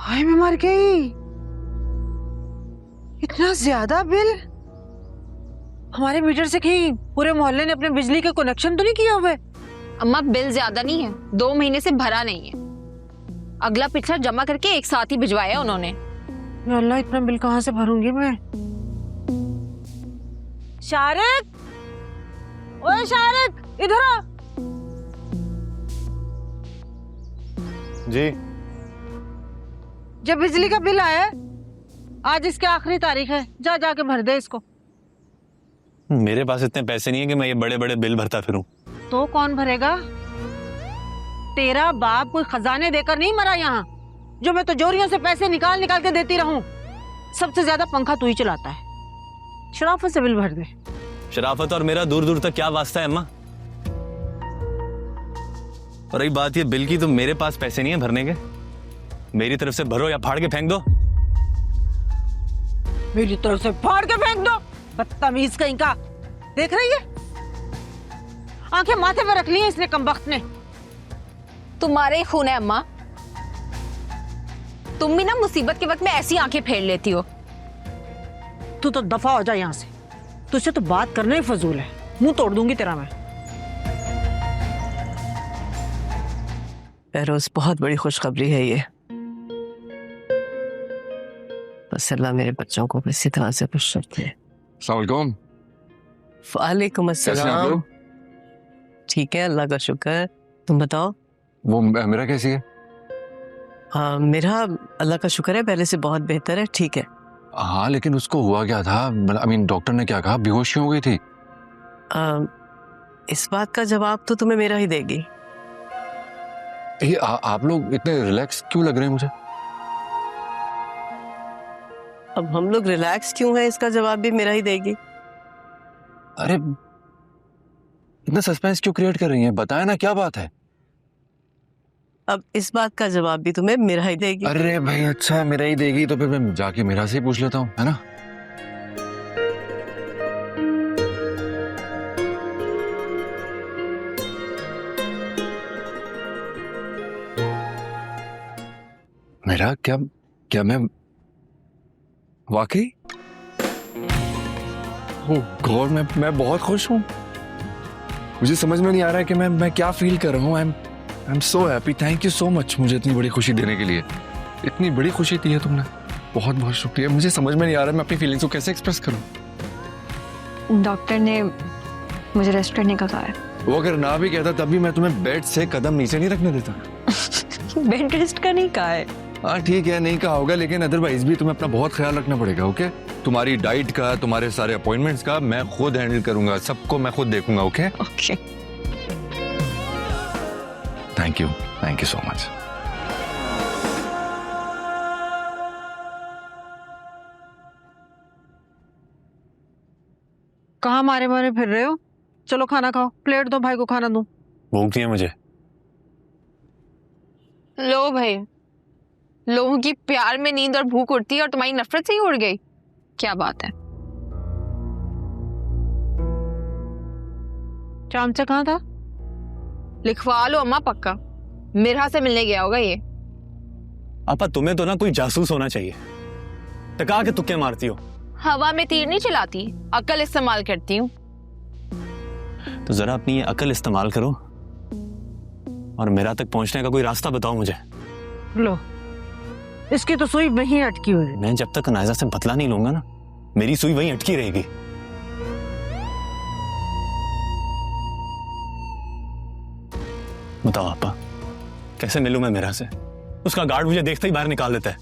हाय मैं मर गई, इतना ज्यादा बिल। हमारे मीटर से कहीं पूरे मोहल्ले ने अपने बिजली के कनेक्शन तो नहीं किया हुआ है? अम्मा बिल ज्यादा नहीं है, 2 महीने से भरा नहीं है। अगला पिछला जमा करके एक साथ ही भिजवाया उन्होंने। या अल्लाह, इतना बिल कहाँ से भरूंगी मैं? शारिक, ओए शारिक, इधर आ। जी। जब बिजली का बिल आया, आज इसकी आखिरी तारीख है, जा जाके भर दे इसको। मेरे पास इतने पैसे नहीं है कि मैं ये बड़े बड़े बिल भरता फिरूं। तो कौन भरेगा? तेरा बाप कोई खजाने देकर नहीं मरा यहाँ, जो मैं तिजोरियों से पैसे निकाल निकाल के देती रहूं। सबसे ज्यादा पंखा तू ही चलाता है। शराफत से बिल भर दे। शराफत और मेरा दूर दूर तक क्या वास्ता है अम्मा? और रही बात ये बिल की, तो मेरे पास पैसे नहीं है भरने के। मेरी तरफ से भरो या फाड़ के फेंक दो। मेरी तरफ से फाड़ के फेंक दो, बदतमीज कहीं का। देख रही है, आंखें माथे पर रख ली है इसने कमबख्त ने। तुम्हारे ही खून है अम्मा, तुम भी ना मुसीबत के वक्त में ऐसी आंखें फेर लेती हो। तू तो दफा हो जा यहाँ से, तुझसे तो बात करना ही फजूल है। मुंह तोड़ दूंगी तेरा मैं। रोज बहुत बड़ी खुशखबरी है ये। बस अल्लाह मेरे बच्चों को किसी तरह से खुश रखे। अस्सलाम वालेकुम। वालेकुम अस्सलाम। ठीक है, अल्लाह का शुक्र। तुम बताओ। वो मेरा कैसी है? मेरा अल्लाह का शुक्र है, पहले से बहुत बेहतर है, ठीक है। हाँ, लेकिन उसको हुआ क्या था? डॉक्टर ने क्या कहा? बेहोश क्यों हो गई थी? इस बात का जवाब तो तुम्हें मेरा ही देगी। आप लोग इतने रिलैक्स क्यों लग रहे हैं मुझे? अब हम लोग रिलैक्स क्यों है, इसका जवाब भी मेरा ही देगी। अरे इतना सस्पेंस क्यों क्रिएट कर रही हैं? बताएं ना, क्या बात है? अब इस बात का जवाब भी तुम्हें मेरा ही देगी। अरे भाई, अच्छा मेरा ही देगी तो फिर मैं जाके मेरा से ही पूछ लेता हूँ, है ना? मेरा क्या क्या मैं वाकई? ओह गॉड, मैं बहुत खुश हूँ। मुझे समझ में नहीं आ रहा है कि मैं क्या फील कर रहा हूँ। I am so happy. Thank you so much मुझे इतनी बड़ी खुशी देने के लिए। इतनी बड़ी खुशी दी है तुमने, बहुत बहुत शुक्रिया। मुझे समझ में नहीं आ रहा मैं अपनी फीलिंग्स को कैसे एक्सप्रेस करूँ। डॉक्टर ने मुझे रेस्ट करने का कहा है। वो अगर ना भी कहता तब भी मैं तुम्हें बेड से कदम नीचे नहीं रखने देता। बेड रेस्ट का नहीं कहा है। हाँ ठीक है, नहीं कहा होगा, लेकिन अदरवाइज भी तुम्हें अपना बहुत ख्याल रखना पड़ेगा। ओके, तुम्हारी डाइट का, तुम्हारे सारे अपॉइंटमेंट्स का मैं खुद हैंडल करूंगा, सबको मैं खुद देखूंगा। Okay okay. Thank you so much. कहाँ मारे मारे फिर रहे हो? चलो खाना खाओ, प्लेट दो, भाई को खाना दूं। भूख नहीं है मुझे। लो भाई, लोगों की प्यार में नींद और भूख उड़ती है और तुम्हारी नफरत से ही उड़ गई। क्या बात है? चामचा कहाँ था? लिखवा लो अम्मा, पक्का मिर्हा से मिलने गया होगा ये। आपा तुम्हें तो ना कोई जासूस होना चाहिए। टका के तुक्के मारती हो। हवा में तीर नहीं चलाती, अकल इस्तेमाल करती हूँ। तो जरा अपनी ये अकल इस्तेमाल करो और मेरा तक पहुंचने का कोई रास्ता बताओ मुझे। लो, इसकी तो सुई वहीं अटकी हुई है। मैं जब तक नायजा से बदला नहीं लूंगा ना, मेरी सुई वहीं अटकी रहेगी। बताओ आपा, कैसे मिलूं मैं मेरा से? उसका गार्ड मुझे देखते ही बाहर निकाल देता है।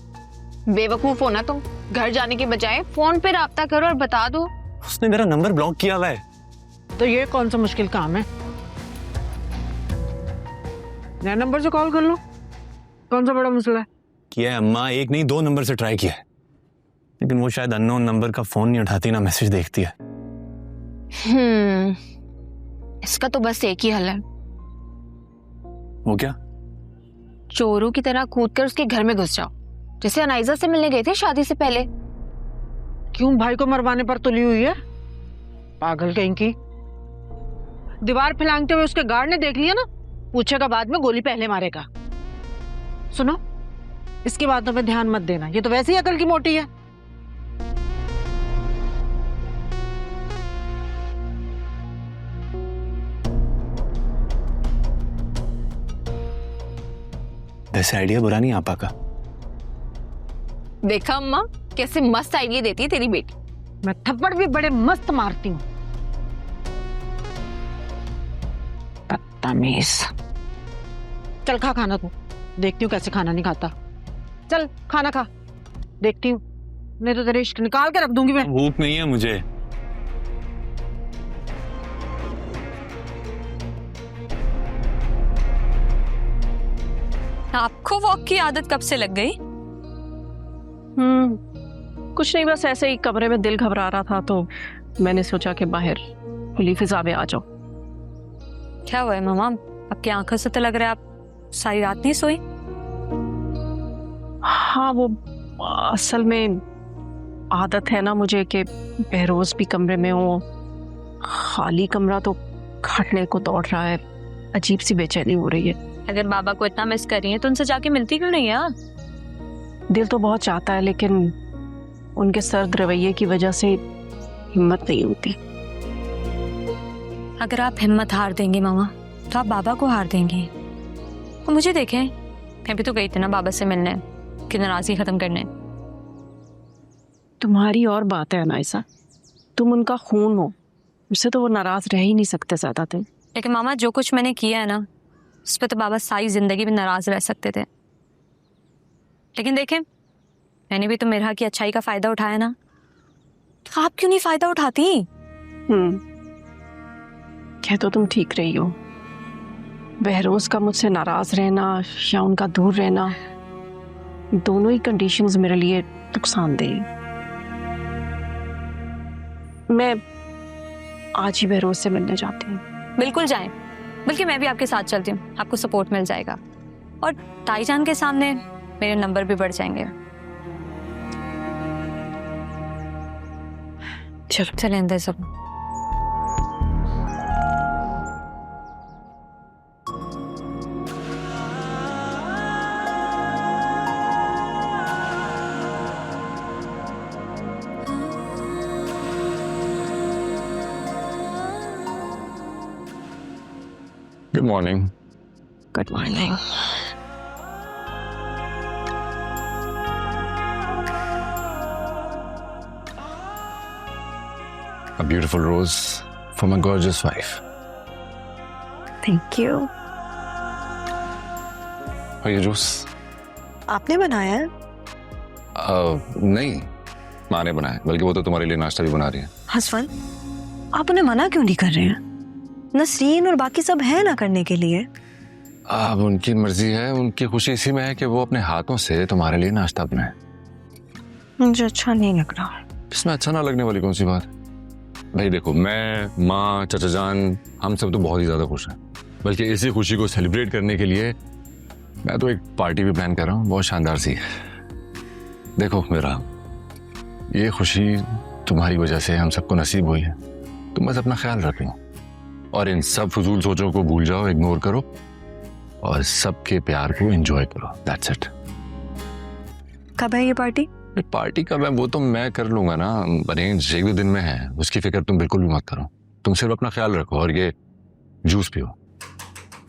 बेवकूफ हो ना तुम, घर जाने के बजाय फोन पे राब्ता करो और बता दो। उसने मेरा नंबर ब्लॉक किया हुआ है। तो ये कौन सा मुश्किल काम है? नया नंबर से कॉल कर लो, कौन सा बड़ा मसला है? किया है अम्मा, एक नहीं 2 नंबर से ट्राई किया है, लेकिन वो शायद अननोन नंबर का फोन नहीं उठाती, ना मैसेज देखती है। इसका तो बस एक ही हल है। वो क्या? चोरों की तरह कूदकर उसके घर में घुस जाओ, जैसे अनाइजा से मिलने गए थे शादी से पहले। क्यों भाई को मरवाने पर तुली हुई है? पागल कहीं की। दीवार फैलांगते हुए उसके गार्ड ने देख लिया ना, पूछेगा बाद में, गोली पहले मारेगा। सुनो, इसकी बातों पे ध्यान मत देना, ये तो वैसे ही अकल की मोटी है। वैसे आइडिया बुरा नहीं आपा का। देखा अम्मा कैसे मस्त आइडिया देती है तेरी बेटी। मैं थप्पड़ भी बड़े मस्त मारती हूँ। बदतमीज। चल खा खाना तू, देखती हूँ कैसे खाना नहीं खाता। चल खाना खा, देखती हूँ, नहीं तो तेरे इश्क निकाल के रख दूंगी मैं। भूख नहीं है मुझे। आपको वॉक की आदत कब से लग गई? कुछ नहीं, बस ऐसे ही कमरे में दिल घबरा रहा था तो मैंने सोचा कि बाहर खुली फिजा में आ जाओ। क्या हुआ है मामा, आपकी आंखों से तो लग रहा है आप सारी रात नहीं सोई। हाँ, वो असल में आदत है ना मुझे कि बहरोज भी कमरे में हो, खाली कमरा तो खाटने को दौड़ रहा है, अजीब सी बेचैनी हो रही है। अगर बाबा को इतना मिस कर रही है तो उनसे जाके मिलती क्यों नहीं यार? दिल तो बहुत चाहता है लेकिन उनके सर्द रवैये की वजह से हिम्मत नहीं होती। अगर आप हिम्मत हार देंगे मामा तो आप बाबा को हार देंगे। और मुझे देखें, मैं भी तो गई थी ना बाबा से मिलने कि नाराजगी खत्म करने। तुम्हारी और बात है अनायसा, तुम उनका खून हो, उससे तो वो नाराज रह ही नहीं सकते ज्यादा दिन। लेकिन मामा जो कुछ मैंने किया है ना उस पर तो बाबा सारी जिंदगी में नाराज रह सकते थे। लेकिन देखें, मैंने भी तो मेरा की अच्छाई का फायदा उठाया ना, तो आप क्यों नहीं फायदा उठाती? कह तो तुम ठीक रही हो, बहरोज का मुझसे नाराज रहना या उनका दूर रहना, दोनों ही कंडीशंस मेरे लिए नुकसानदेह। मैं आज ही बहरोज से मिलने जाती हूँ। बिल्कुल जाएं, बल्कि मैं भी आपके साथ चलती हूँ, आपको सपोर्ट मिल जाएगा और ताईजान के सामने मेरे नंबर भी बढ़ जाएंगे। चलो चलें अंदर सब। Good morning. Good morning. A beautiful rose for my gorgeous wife. Thank you. और ये जूस आपने बनाया है? नहीं, माँ ने बनाया, बल्कि वो तो तुम्हारे लिए नाश्ता भी बना रही है। हसवन, आप उन्हें मना क्यों नहीं कर रहे हैं? नसरीन और बाकी सब है ना करने के लिए। अब उनकी मर्जी है, उनकी खुशी इसी में है कि वो अपने हाथों से तुम्हारे लिए नाश्ता बनाए। मुझे अच्छा नहीं लग रहा। इसमें अच्छा ना लगने वाली कौन सी बात? भाई देखो, मैं, माँ, चाचा जान, हम सब तो बहुत ही ज्यादा खुश हैं। बल्कि इसी खुशी को सेलिब्रेट करने के लिए मैं तो एक पार्टी भी प्लान कर रहा हूँ, बहुत शानदार सी। देखो मेरा, ये खुशी तुम्हारी वजह से हम सबको नसीब हुई है। तुम बस अपना ख्याल रखो और इन सब फजूल सोचों को भूल जाओ, इग्नोर करो और सबके प्यार को एंजॉय करो। That's it. कब है ये पार्टी? पार्टी कब है वो तो मैं कर लूंगा ना, अरेंज 1-2 दिन में है, उसकी फिक्र तुम बिल्कुल भी मत करो। तुम सिर्फ अपना ख्याल रखो और ये जूस पियो।